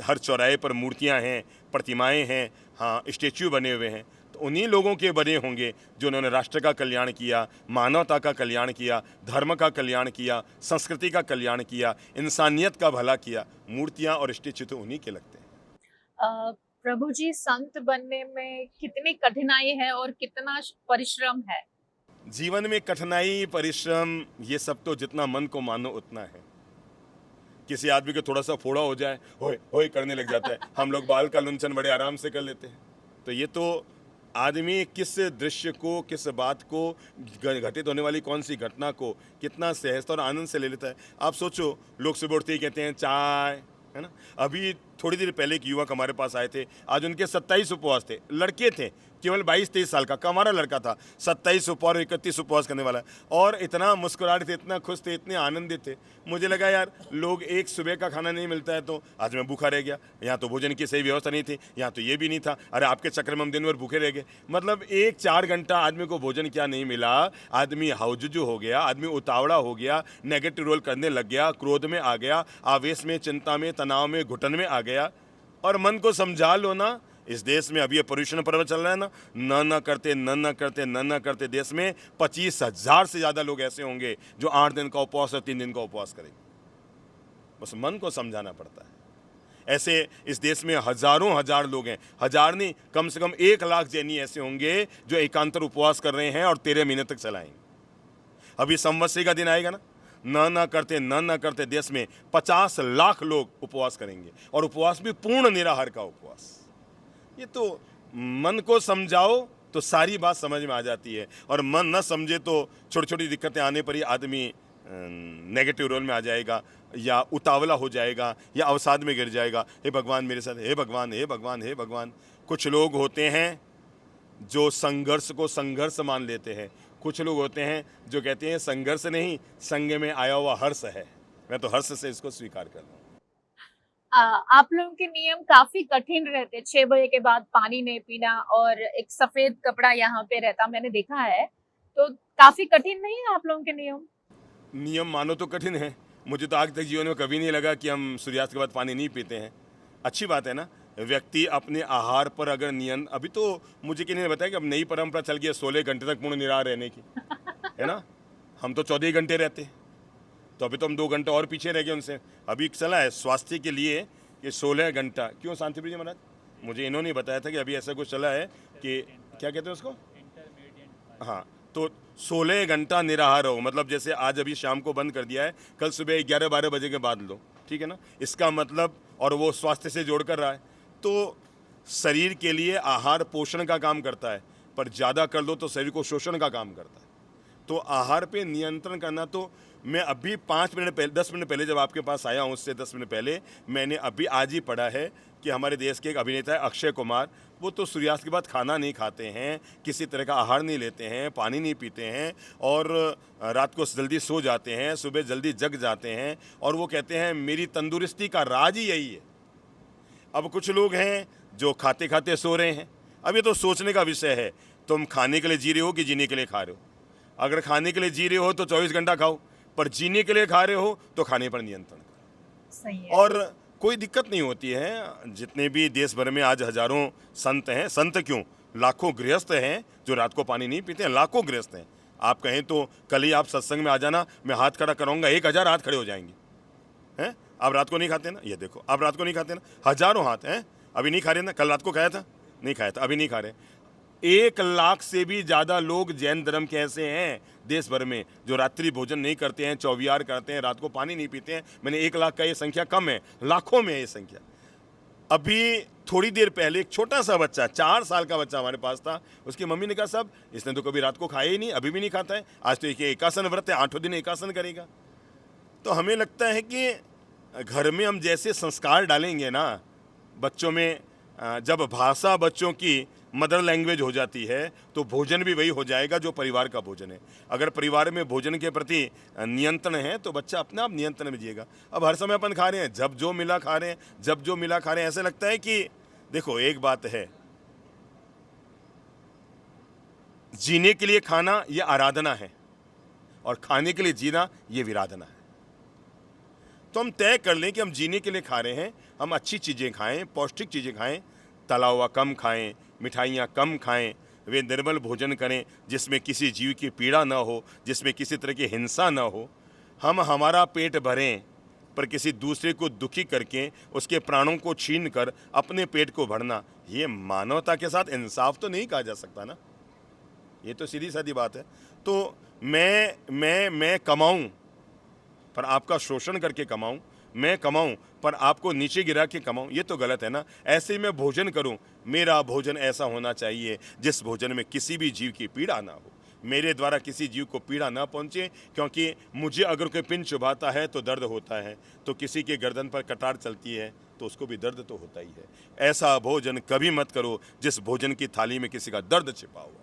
हर चौराहे पर मूर्तियां हैं, प्रतिमाएं हैं, हाँ, स्टेच्यू बने हुए हैं, तो उन्हीं लोगों के बने होंगे जो उन्होंने राष्ट्र का कल्याण किया, मानवता का कल्याण किया, धर्म का कल्याण किया, संस्कृति का कल्याण किया, इंसानियत का भला किया। मूर्तियां और स्टेच्यू तो उन्हीं के लगते हैं। प्रभु जी, संत बनने में कितनी कठिनाई है और कितना परिश्रम है? जीवन में कठिनाई, परिश्रम, ये सब तो जितना मन को मानो उतना है। किसी आदमी को थोड़ा सा फोड़ा हो जाए, होए होए करने लग जाता है। हम लोग बाल का लुंचन बड़े आराम से कर लेते हैं। तो ये तो आदमी किस दृश्य को, किस बात को, घटित होने वाली कौन सी घटना को कितना सहजता और आनंद से ले लेता है। आप सोचो, लोग सुबह उठते ही कहते हैं चाय, है ना। अभी थोड़ी देर पहले एक युवक हमारे पास आए थे, आज उनके 27 उपवास थे, लड़के थे, केवल 22-23 साल का हमारा लड़का था, 27 उपवास और 31 उपवास करने वाला, और इतना मुस्कुरा रहे थे, इतना खुश थे, इतने आनंदित थे। मुझे लगा यार, लोग एक सुबह का खाना नहीं मिलता है तो आज मैं भूखा रह गया, यहाँ तो भोजन की सही व्यवस्था नहीं थी, यहाँ तो ये भी नहीं था, अरे आपके चक्कर में हम दिन भर भूखे रह गए। मतलब 1-4 घंटा आदमी को भोजन क्या नहीं मिला, आदमी हाउजुजू हो गया, आदमी उतावड़ा हो गया, नेगेटिव रोल करने लग गया, क्रोध में आ गया, आवेश में, चिंता में, तनाव में, घुटन में आ गया। और मन को समझा लो ना, इस देश में अभी ये पर्यूषण पर्व चल रहा है ना, न करते देश में 25,000 से ज़्यादा लोग ऐसे होंगे जो 8 दिन का उपवास और 3 दिन का उपवास करेंगे। बस मन को समझाना पड़ता है। ऐसे इस देश में हजारों हजार लोग हैं, हजार नहीं, कम से कम 1 लाख जैनी ऐसे होंगे जो एकांतर उपवास कर रहे हैं और 13 महीने तक चलाएंगे। अभी संवत्सरी का दिन आएगा ना, न करते देश में 50 लाख लोग उपवास करेंगे, और उपवास भी पूर्ण निराहार का उपवास। ये तो मन को समझाओ तो सारी बात समझ में आ जाती है, और मन न समझे तो छोटी छोटी दिक्कतें आने पर ही आदमी नेगेटिव रोल में आ जाएगा, या उतावला हो जाएगा, या अवसाद में गिर जाएगा। हे भगवान मेरे साथ, हे भगवान, हे भगवान, हे भगवान। कुछ लोग होते हैं जो संघर्ष को संघर्ष मान लेते हैं, कुछ लोग होते हैं जो कहते हैं संघर्ष नहीं, संग में आया हुआ हर्ष है। मैं तो हर्ष से इसको स्वीकार कर रहा हूँ। आप लोगों के नियम काफी कठिन रहते, 6 बजे के बाद पानी नहीं पीना और एक सफेद कपड़ा यहाँ पे रहता, मैंने देखा है, तो काफी कठिन नहीं है आप लोगों के नियम? नियम मानो तो कठिन है। मुझे तो आज तक जीवन में कभी नहीं लगा कि हम सूर्यास्त के बाद पानी नहीं पीते हैं। अच्छी बात है ना, व्यक्ति अपने आहार पर अगर अभी तो मुझे किसी ने बताया कि अब नई परंपरा चल गई है 16 घंटे तक पूर्ण निराहार रहने की, है ना। हम तो 14 ही घंटे रहते हैं, तो अभी तो हम 2 घंटे और पीछे रह गए उनसे। अभी चला है स्वास्थ्य के लिए कि 16 घंटा, क्यों शांतिप्रिय जी महाराज? मुझे इन्होंने बताया था कि अभी ऐसा कुछ चला है कि क्या कहते हैं उसको, हाँ, तो 16 घंटा निराहार हो, मतलब जैसे आज अभी शाम को बंद कर दिया है, कल सुबह 11-12 बजे के बाद लो, ठीक है ना। इसका मतलब, और वो स्वास्थ्य से जोड़ कर रहा है, तो शरीर के लिए आहार पोषण का काम करता है, पर ज़्यादा कर लो तो शरीर को शोषण का काम करता है। तो आहार पे नियंत्रण करना, तो मैं अभी 5 मिनट पहले, 10 मिनट पहले जब आपके पास आया हूँ, उससे 10 मिनट पहले मैंने अभी आज ही पढ़ा है कि हमारे देश के एक अभिनेता है अक्षय कुमार, वो तो सूर्यास्त के बाद खाना नहीं खाते हैं, किसी तरह का आहार नहीं लेते हैं, पानी नहीं पीते हैं, और रात को जल्दी सो जाते हैं, सुबह जल्दी जग जाते हैं, और वो कहते हैं मेरी तंदुरुस्ती का राज ही यही है। अब कुछ लोग हैं जो खाते खाते सो रहे हैं। अब ये तो सोचने का विषय है, तुम खाने के लिए जी रहे हो कि जीने के लिए खा रहे हो। अगर खाने के लिए जी रहे हो तो 24 घंटा खाओ, पर जीने के लिए खा रहे हो तो खाने पर नियंत्रण करो। सही है। और कोई दिक्कत नहीं होती है। जितने भी देश भर में आज हजारों संत हैं, संत क्यों, लाखों गृहस्थ हैं जो रात को पानी नहीं पीते हैं, लाखों गृहस्थ हैं। आप कहें तो कल ही आप सत्संग में आ जाना, मैं हाथ खड़ा कराऊंगा, 1000 हाथ खड़े हो जाएंगे। हैं, आप रात को नहीं खाते ना, ये देखो, आप रात को नहीं खाते ना, हजारों हाथ हैं। अभी नहीं खा रहे ना, कल रात को खाया था, नहीं खाया था, अभी नहीं खा रहे। 1 लाख से भी ज़्यादा लोग जैन धर्म के ऐसे हैं देश भर में जो रात्रि भोजन नहीं करते हैं, चौविहार करते हैं, रात को पानी नहीं पीते हैं। मैंने 1 लाख का ये संख्या कम है, लाखों में है ये संख्या। अभी थोड़ी देर पहले एक छोटा सा बच्चा, 4 साल का बच्चा हमारे पास था, उसकी मम्मी ने कहा साहब इसने तो कभी रात को खाया ही नहीं, अभी भी नहीं खाता है, आज तो एक एकासन व्रत है, 8 दिन एकासन करेगा। तो हमें लगता है कि घर में हम जैसे संस्कार डालेंगे ना बच्चों में, जब भाषा बच्चों की मदर लैंग्वेज हो जाती है तो भोजन भी वही हो जाएगा जो परिवार का भोजन है। अगर परिवार में भोजन के प्रति नियंत्रण है तो बच्चा अपने आप नियंत्रण में जिएगा। अब हर समय अपन खा रहे हैं, जब जो मिला खा रहे हैं, जब जो मिला खा रहे हैं। ऐसे लगता है कि देखो, एक बात है, जीने के लिए खाना ये आराधना है और खाने के लिए जीना ये विराधना है। तो हम तय कर लें कि हम जीने के लिए खा रहे हैं, हम अच्छी चीज़ें खाएं, पौष्टिक चीज़ें खाएं, तला हुआ कम खाएं, मिठाइयाँ कम खाएं, वे निर्मल भोजन करें जिसमें किसी जीव की पीड़ा ना हो, जिसमें किसी तरह की हिंसा ना हो। हम हमारा पेट भरें पर किसी दूसरे को दुखी करके उसके प्राणों को छीन कर अपने पेट को भरना, ये मानवता के साथ इंसाफ तो नहीं कहा जा सकता ना। ये तो सीधी सादी बात है। तो मैं कमाऊं पर आपका शोषण करके कमाऊं, मैं कमाऊं पर आपको नीचे गिरा के कमाऊं, ये तो गलत है ना। ऐसे ही मैं भोजन करूं, मेरा भोजन ऐसा होना चाहिए जिस भोजन में किसी भी जीव की पीड़ा ना हो, मेरे द्वारा किसी जीव को पीड़ा ना पहुंचे। क्योंकि मुझे अगर कोई पिन चुभाता है तो दर्द होता है, तो किसी के गर्दन पर कटार चलती है तो उसको भी दर्द तो होता ही है। ऐसा भोजन कभी मत करो जिस भोजन की थाली में किसी का दर्द छिपा हुआ।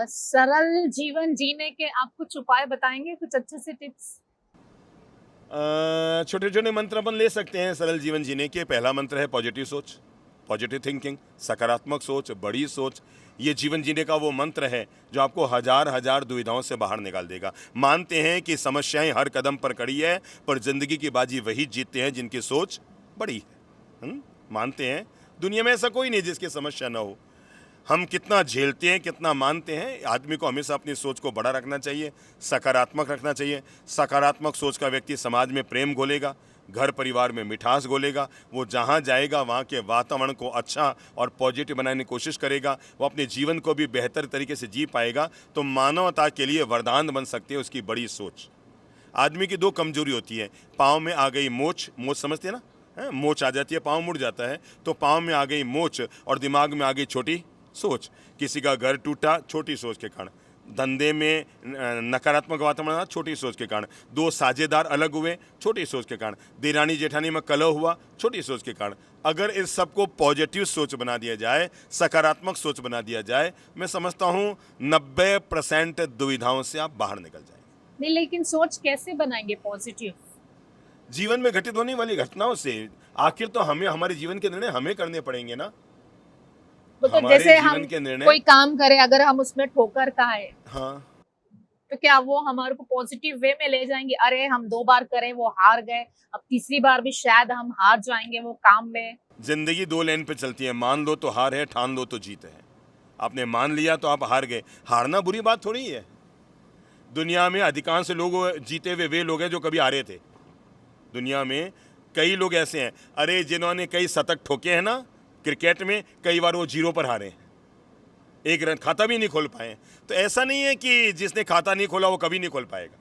सरल जीवन जीने के आप कुछ उपाय बताएंगे, कुछ अच्छे से टिप्स? छोटे छोटे मंत्र अपन ले सकते हैं सरल जीवन जीने के। पहला मंत्र है पॉजिटिव सोच, पॉजिटिव थिंकिंग, सकारात्मक सोच, बड़ी सोच। ये जीवन जीने का वो मंत्र है जो आपको हजार दुविधाओं से बाहर निकाल देगा। मानते हैं कि समस्याएं हर कदम पर खड़ी है, पर जिंदगी की बाजी वही जीतते हैं जिनकी सोच बड़ी है। मानते हैं दुनिया में ऐसा कोई नहीं जिसकी समस्या ना हो। हम कितना झेलते हैं, कितना मानते हैं, आदमी को हमेशा अपनी सोच को बड़ा रखना चाहिए, सकारात्मक रखना चाहिए। सकारात्मक सोच का व्यक्ति समाज में प्रेम घोलेगा, घर परिवार में मिठास घोलेगा। वो जहाँ जाएगा वहाँ के वातावरण को अच्छा और पॉजिटिव बनाने की कोशिश करेगा। वो अपने जीवन को भी बेहतर तरीके से जी पाएगा। तो मानवता के लिए वरदान बन सकती है उसकी बड़ी सोच। आदमी की 2 कमजोरी होती है, पाँव में आ गई मोच, मोच समझते हैं ना, मोच आ जाती है, पाँव मुड़ जाता है, तो पाँव में आ गई मोच और दिमाग में आ गई छोटी सोच। किसी का घर टूटा छोटी सोच के कारण, धंधे में नकारात्मक वातावरण छोटी सोच के कारण, 2 साझेदार अलग हुए छोटी सोच के कारण, देरानी जेठानी में कलह हुआ छोटी सोच के कारण। अगर इस सबको पॉजिटिव सोच बना दिया जाए, सकारात्मक सोच बना दिया जाए, मैं समझता हूँ 90% दुविधाओं से आप बाहर निकल जाएंगे। नहीं, लेकिन सोच कैसे बनाएंगे पॉजिटिव? जीवन में घटित होने वाली घटनाओं से। आखिर तो हमें हमारे जीवन के निर्णय हमें करने पड़ेंगे ना। मतलब हमारे जैसे जीवन हम के निर्णय। कोई काम करें, अगर हम उसमें ठोकर खाए हाँ, तो क्या वो हमारे को पॉजिटिव वे में ले जाएंगे? अरे हम 2 बार करें, वो हार गए, अब तीसरी बार भी शायद हम हार जाएंगे वो काम में। जिंदगी 2 लेन पे चलती है, मान लो तो हार है, ठान लो तो जीत है। आपने मान लिया तो आप हार गए। हारना बुरी बात थोड़ी है। दुनिया में अधिकांश लोग जीते हुए वे लोग हैं जो कभी हारे थे। दुनिया में कई लोग ऐसे हैं, अरे जिन्होंने कई शतक ठोके हैं ना क्रिकेट में, कई बार वो 0 पर हारे हैं, 1 रन खाता भी नहीं खोल पाए। तो ऐसा नहीं है कि जिसने खाता नहीं खोला वो कभी नहीं खोल पाएगा।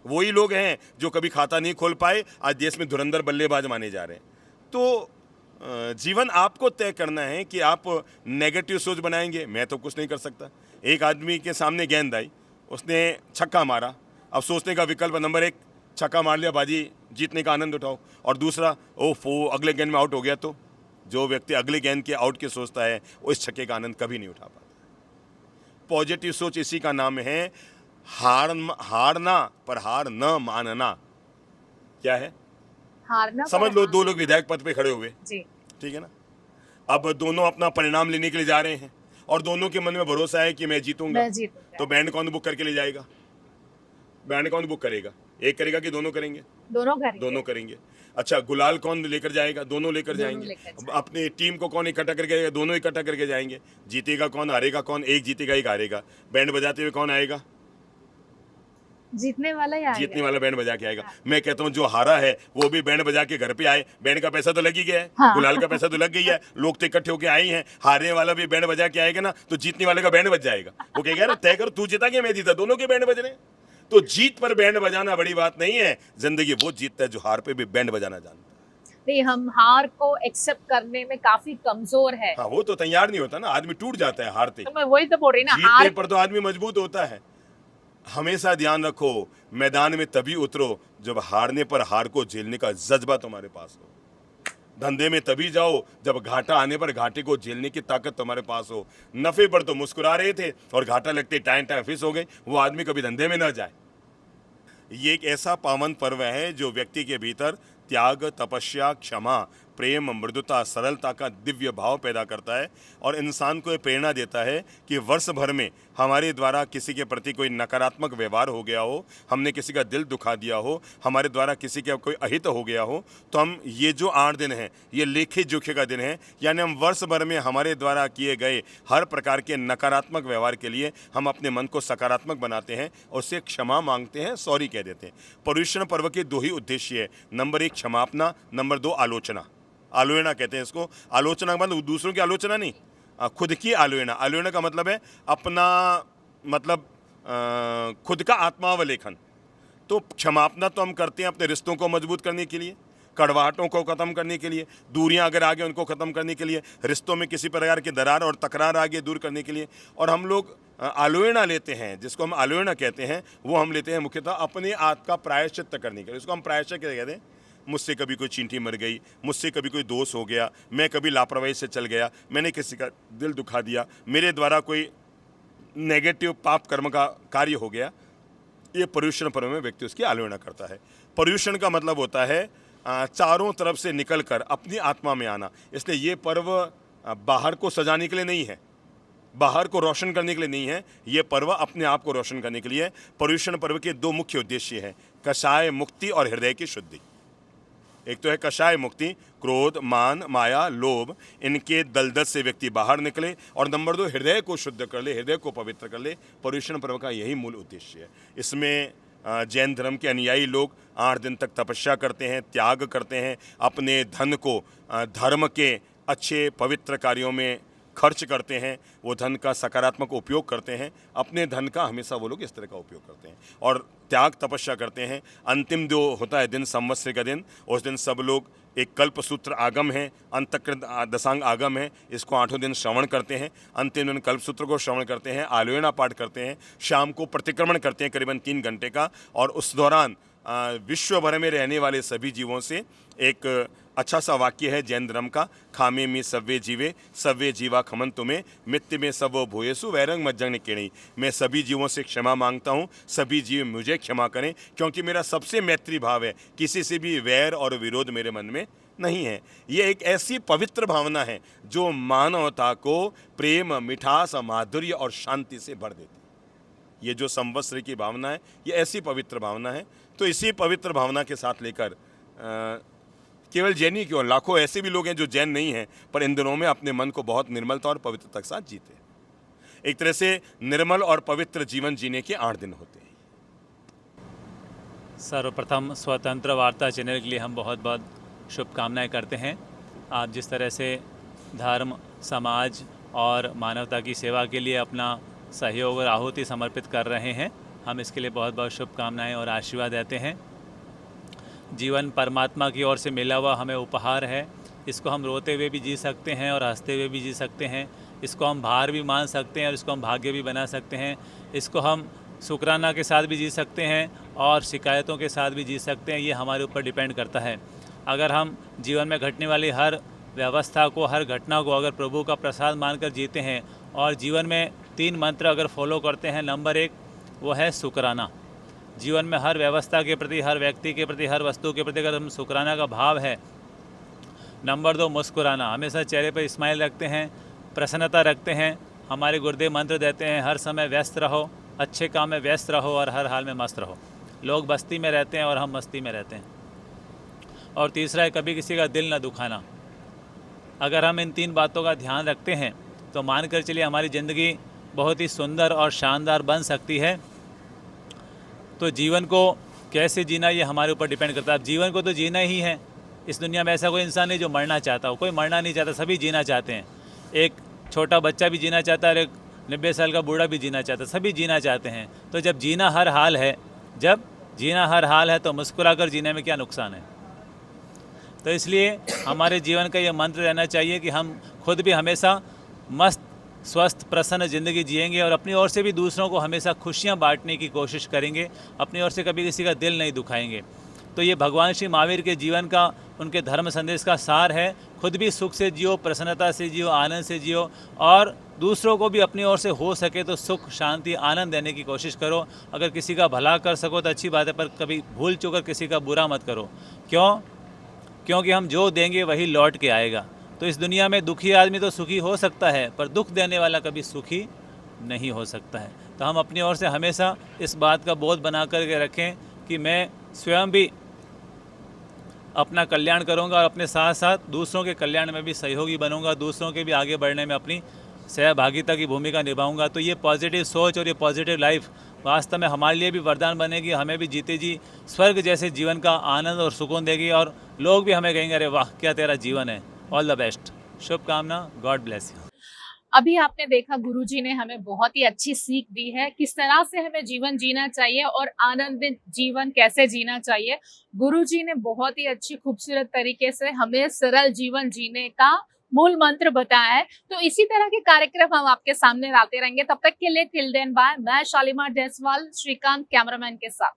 वही लोग हैं जो कभी खाता नहीं खोल पाए, आज देश में धुरंधर बल्लेबाज माने जा रहे हैं। तो जीवन आपको तय करना है कि आप नेगेटिव सोच बनाएंगे। मैं तो कुछ नहीं कर सकता। एक आदमी के सामने गेंद आई, उसने छक्का मारा। अब सोचने का विकल्प नंबर 1, छक्का मार लिया, बाजी जीतने का आनंद उठाओ। और दूसरा, ओफो अगले गेंद में आउट हो गया। तो जो व्यक्ति अगले गेंद के आउट की सोचता है वो इस छक्के का आनंद कभी नहीं उठा पाता। पॉजिटिव सोच इसी का नाम है। हारना पर हार न मानना। क्या है? हारना समझ पर लो हार। 2 लोग विधायक पद पे खड़े हुए, जी। ठीक है ना। अब दोनों अपना परिणाम लेने के लिए जा रहे हैं और दोनों के मन में भरोसा है कि मैं जीतूंगा। मैं जीतूंगा। तो बैंड कौन बुक करके ले जाएगा? बैंड कौन बुक करेगा? एक करेगा कि दोनों करेंगे? दोनों करेंगे। दोनों करेंगे। अच्छा, गुलाल कौन लेकर जाएगा? दोनों लेकर दोनों जाएंगे। लेकर अब जाएंगे। अपनी टीम को कौन इकट्ठा करके जाएगा? दोनों इकट्ठा करके जाएंगे। जीतेगा कौन, हारेगा कौन? एक जीतेगा, एक हारेगा। बैंड बजाते हुए कौन आएगा? जीतने वाला ही आएगा। जीतने वाला बैंड बजा के आएगा। मैं कहता हूँ जो हारा है वो भी बैंड बजा के घर पे आए। बैंड का पैसा तो लग ही गया है, हाँ। गुलाल का पैसा तो लग गई है, लोग तो इकट्ठे होके आए ही हैं। हारने वाला भी बैंड बजा के आएगा ना, तो जीतने वाले का बैंड बज जाएगा। वो कहेगा यार तय कर, तू जीता कि मैं जीता, दोनों के बैंड बज रहे हैं। तो जीत पर बैंड बजाना बड़ी बात नहीं है। जिंदगी वो जीतता है जो हार पे भी बैंड बजाना जानता है। नहीं, हम हार को एक्सेप्ट करने में काफी कमजोर है। हाँ, वो तो तैयार नहीं होता ना, आदमी टूट जाता है हारते। तो मैं वही तो बोल रही ना, जीतने हार। पर तो आदमी मजबूत होता है। हमेशा ध्यान रखो, मैदान में तभी उतरो जब हारने पर हार को झेलने का जज्बा तुम्हारे पास हो। धंधे में तभी जाओ जब घाटा आने पर घाटे को झेलने की ताकत तुम्हारे पास हो। नफे पर तो मुस्कुरा रहे थे और घाटा लगते टाइम टाइम फिस हो गई, वो आदमी कभी धंधे में न जाए। ये एक ऐसा पावन पर्व है जो व्यक्ति के भीतर त्याग, तपस्या, क्षमा, प्रेम, मृदुता, सरलता का दिव्य भाव पैदा करता है और इंसान को ये प्रेरणा देता है कि वर्ष भर में हमारे द्वारा किसी के प्रति कोई नकारात्मक व्यवहार हो गया हो, हमने किसी का दिल दुखा दिया हो, हमारे द्वारा किसी का कोई अहित हो गया हो, तो हम ये जो 8 दिन हैं ये लेखे जोखे का दिन है। यानी हम वर्ष भर में हमारे द्वारा किए गए हर प्रकार के नकारात्मक व्यवहार के लिए हम अपने मन को सकारात्मक बनाते हैं और उससे क्षमा मांगते हैं, सॉरी कह देते हैं। पर्युषण पर्व के 2 ही उद्देश्य है। नंबर 1 क्षमापना, नंबर 2 आलोचना। आलोचना कहते हैं इसको। आलोचना का मतलब दूसरों की आलोचना नहीं, खुद की आलोचना। आलोचना का मतलब है अपना, मतलब खुद का आत्मावलेखन। तो क्षमापना तो हम करते हैं अपने रिश्तों को मजबूत करने के लिए, कड़वाहटों को ख़त्म करने के लिए, दूरियां अगर आ गए उनको ख़त्म करने के लिए, रिश्तों में किसी प्रकार की दरार और तकरार आ गई दूर करने के लिए। और हम लोग आलोचना लेते हैं, जिसको हम आलोचना कहते हैं, वो हम लेते हैं मुख्यतः अपने आत्म का प्रायश्चित करने के लिए। उसको हम प्रायश्चित कहते हैं। मुझसे कभी कोई चींटी मर गई, मुझसे कभी कोई दोष हो गया, मैं कभी लापरवाही से चल गया, मैंने किसी का दिल दुखा दिया, मेरे द्वारा कोई नेगेटिव पाप कर्म का कार्य हो गया, ये पर्युषण पर्व में व्यक्ति उसकी आलोचना करता है। पर्युषण का मतलब होता है चारों तरफ से निकलकर अपनी आत्मा में आना। इसलिए ये पर्व बाहर को सजाने के लिए नहीं है, बाहर को रोशन करने के लिए नहीं है, ये पर्व अपने आप को रोशन करने के लिए। पर्युषण पर्व के 2 मुख्य उद्देश्य हैं, कषाय मुक्ति और हृदय की शुद्धि। एक तो है कषाय मुक्ति, क्रोध, मान, माया, लोभ, इनके दलदल से व्यक्ति बाहर निकले, और नंबर 2 हृदय को शुद्ध कर ले, हृदय को पवित्र कर ले। पर्युषण पर्व का यही मूल उद्देश्य है। इसमें जैन धर्म के अनुयायी लोग 8 दिन तक तपस्या करते हैं, त्याग करते हैं, अपने धन को धर्म के अच्छे पवित्र कार्यों में खर्च करते हैं, वो धन का सकारात्मक उपयोग करते हैं। अपने धन का हमेशा वो लोग इस तरह का उपयोग करते हैं और त्याग तपस्या करते हैं। अंतिम जो होता है दिन, संवत्सर का दिन, उस दिन सब लोग एक कल्पसूत्र आगम है, अंतकृत दशांग आगम है, इसको 8 दिन श्रवण करते हैं। अंतिम दिन कल्पसूत्र को श्रवण करते हैं, आलोचना पाठ करते हैं, शाम को प्रतिक्रमण करते हैं करीबन 3 घंटे का। और उस दौरान विश्व भर में रहने वाले सभी जीवों से एक अच्छा सा वाक्य है जैन धर्म का, खामे में सव्वे जीवे सव्वे जीवा खमन तुम्हें मित्य में सब भूयसु वैरंग मज्जंग केणी। मैं सभी जीवों से क्षमा मांगता हूँ, सभी जीव मुझे क्षमा करें, क्योंकि मेरा सबसे मैत्री भाव है, किसी से भी वैर और विरोध मेरे मन में नहीं है। ये एक ऐसी पवित्र भावना है जो मानवता को प्रेम, मिठास, माधुर्य और शांति से भर देती है। ये जो संवत्सर की भावना है, ये ऐसी पवित्र भावना है। तो इसी पवित्र भावना के साथ लेकर केवल जैन ही क्यों, लाखों ऐसे भी लोग हैं जो जैन नहीं हैं पर इन दिनों में अपने मन को बहुत निर्मलता और पवित्रता के साथ जीते हैं। एक तरह से निर्मल और पवित्र जीवन जीने के 8 दिन होते हैं। सर्वप्रथम स्वतंत्र वार्ता चैनल के लिए हम बहुत बहुत शुभकामनाएं करते हैं। आप जिस तरह से धर्म, समाज और मानवता की सेवा के लिए अपना सहयोग और आहुति समर्पित कर रहे हैं, हम इसके लिए बहुत बहुत शुभकामनाएं और आशीर्वाद देते हैं। जीवन परमात्मा की ओर से मिला हुआ हमें उपहार है। इसको हम रोते हुए भी जी सकते हैं और हंसते हुए भी जी सकते हैं। इसको हम भार भी मान सकते हैं और इसको हम भाग्य भी बना सकते हैं। इसको हम शुक्राना के साथ भी जी सकते हैं और शिकायतों के साथ भी जी सकते हैं। ये हमारे ऊपर डिपेंड करता है। अगर हम जीवन में घटने वाली हर व्यवस्था को, हर घटना को अगर प्रभु का प्रसाद मानकर जीते हैं और जीवन में 3 मंत्र अगर फॉलो करते हैं, नंबर 1 वो है शुक्राना। जीवन में हर व्यवस्था के प्रति, हर व्यक्ति के प्रति, हर वस्तु के प्रति अगर हम शुक्राना का भाव है। नंबर 2 मुस्कुराना, हमेशा चेहरे पर स्माइल रखते हैं, प्रसन्नता रखते हैं। हमारे गुरुदेव मंत्र देते हैं, हर समय व्यस्त रहो, अच्छे काम में व्यस्त रहो और हर हाल में मस्त रहो। लोग बस्ती में रहते हैं और हम मस्ती में रहते हैं। और तीसरा है कभी किसी का दिल न दुखाना। अगर हम इन 3 बातों का ध्यान रखते हैं तो मान कर चलिए हमारी ज़िंदगी बहुत ही सुंदर और शानदार बन सकती है। तो जीवन को कैसे जीना ये हमारे ऊपर डिपेंड करता है। अब जीवन को तो जीना ही है। इस दुनिया में ऐसा कोई इंसान नहीं जो मरना चाहता हो। कोई मरना नहीं चाहता, सभी जीना चाहते हैं। एक छोटा बच्चा भी जीना चाहता है और एक 90 साल का बूढ़ा भी जीना चाहता है। सभी जीना चाहते हैं। तो जब जीना हर हाल है, तो मुस्कुरा कर जीने में क्या नुकसान है। तो इसलिए हमारे जीवन का ये मंत्र रहना चाहिए कि हम खुद भी हमेशा मस्त, स्वस्थ, प्रसन्न ज़िंदगी जिएंगे और अपनी ओर से भी दूसरों को हमेशा खुशियाँ बांटने की कोशिश करेंगे। अपनी ओर से कभी किसी का दिल नहीं दुखाएंगे। तो ये भगवान श्री महावीर के जीवन का, उनके धर्म संदेश का सार है। खुद भी सुख से जियो, प्रसन्नता से जियो, आनंद से जियो और दूसरों को भी अपनी ओर से हो सके तो सुख, शांति, आनंद देने की कोशिश करो। अगर किसी का भला कर सको तो अच्छी बात है, पर कभी भूल चूक किसी का बुरा मत करो। क्योंकि हम जो देंगे वही लौट के आएगा। तो इस दुनिया में दुखी आदमी तो सुखी हो सकता है, पर दुख देने वाला कभी सुखी नहीं हो सकता है। तो हम अपनी ओर से हमेशा इस बात का बोध बना करके रखें कि मैं स्वयं भी अपना कल्याण करूंगा और अपने साथ साथ दूसरों के कल्याण में भी सहयोगी बनूंगा, दूसरों के भी आगे बढ़ने में अपनी सहभागिता की भूमिका निभाऊंगा। तो ये पॉजिटिव सोच और ये पॉजिटिव लाइफ वास्तव में हमारे लिए भी वरदान बनेगी। हमें भी जीते जी स्वर्ग जैसे जीवन का आनंद और सुकून देगी और लोग भी हमें कहेंगे अरे वाह क्या तेरा जीवन है। ऑल द बेस्ट, शुभकामना, गॉड ब्लेस यू। अभी आपने देखा गुरुजी ने हमें बहुत ही अच्छी सीख दी है किस तरह से हमें जीवन जीना चाहिए और आनंदित जीवन कैसे जीना चाहिए। गुरुजी ने बहुत ही अच्छी खूबसूरत तरीके से हमें सरल जीवन जीने का मूल मंत्र बताया है। तो इसी तरह के कार्यक्रम हम आपके सामने लाते रहेंगे। तब तक के लिए टिल देन बाय। मैं शालीमार जायसवाल, श्रीकांत कैमरामैन के साथ।